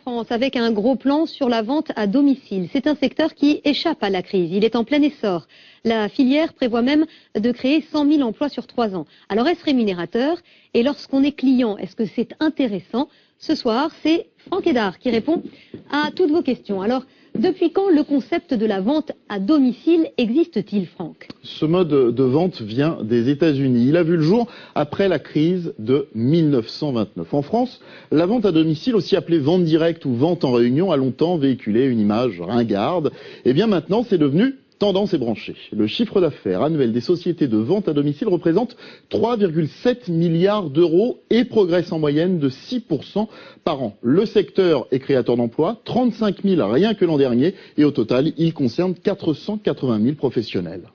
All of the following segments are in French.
France avec un gros plan sur la vente à domicile. C'est un secteur qui échappe à la crise. Il est en plein essor. La filière prévoit même de créer 100 000 emplois sur 3 ans. Alors est-ce rémunérateur? Et lorsqu'on est client, est-ce que c'est intéressant? Ce soir, c'est Franck Hédard qui répond à toutes vos questions. Alors, depuis quand le concept de la vente à domicile existe-t-il, Franck? Ce mode de vente vient des États-Unis. Il a vu le jour après la crise de 1929. En France, la vente à domicile, aussi appelée vente directe ou vente en réunion, a longtemps véhiculé une image ringarde. Et bien maintenant, c'est devenu tendance ébranchée. Le chiffre d'affaires annuel des sociétés de vente à domicile représente 3,7 milliards d'euros et progresse en moyenne de 6% par an. Le secteur est créateur d'emplois, 35 000 rien que l'an dernier, et au total, il concerne 480 000 professionnels.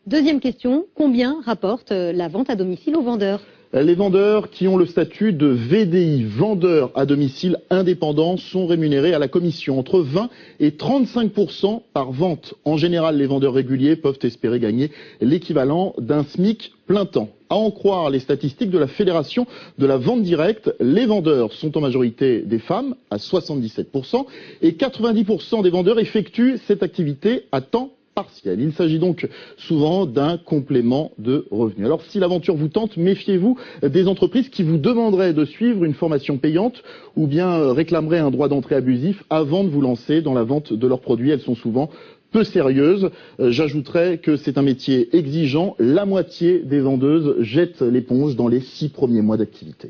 Deuxième question, combien rapporte la vente à domicile aux vendeurs? Les vendeurs qui ont le statut de VDI, vendeurs à domicile indépendants, sont rémunérés à la commission entre 20 et 35% par vente. En général, les vendeurs réguliers peuvent espérer gagner l'équivalent d'un SMIC plein temps. À en croire les statistiques de la Fédération de la vente directe, les vendeurs sont en majorité des femmes, à 77%, et 90% des vendeurs effectuent cette activité à temps partiel. Il s'agit donc souvent d'un complément de revenu. Alors si l'aventure vous tente, méfiez-vous des entreprises qui vous demanderaient de suivre une formation payante ou bien réclameraient un droit d'entrée abusif avant de vous lancer dans la vente de leurs produits. Elles sont souvent peu sérieuses. J'ajouterais que c'est un métier exigeant. La moitié des vendeuses jettent l'éponge dans les 6 premiers mois d'activité.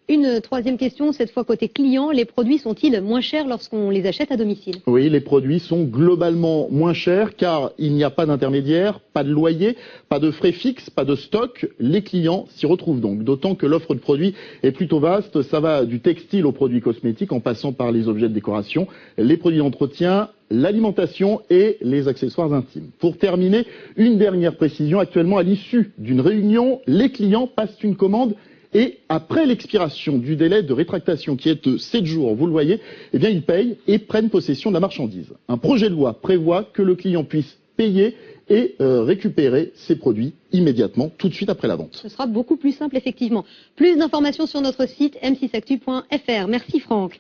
Une troisième question, cette fois côté client, les produits sont-ils moins chers lorsqu'on les achète à domicile? Oui, les produits sont globalement moins chers car il n'y a pas d'intermédiaire, pas de loyer, pas de frais fixes, pas de stock. Les clients s'y retrouvent donc, d'autant que l'offre de produits est plutôt vaste. Ça va du textile aux produits cosmétiques en passant par les objets de décoration, les produits d'entretien, l'alimentation et les accessoires intimes. Pour terminer, une dernière précision. Actuellement, à l'issue d'une réunion, les clients passent une commande et après l'expiration du délai de rétractation qui est de 7 jours, vous le voyez, eh bien ils payent et prennent possession de la marchandise. Un projet de loi prévoit que le client puisse payer et récupérer ses produits immédiatement, tout de suite après la vente. Ce sera beaucoup plus simple, effectivement. Plus d'informations sur notre site m6actu.fr. Merci Franck.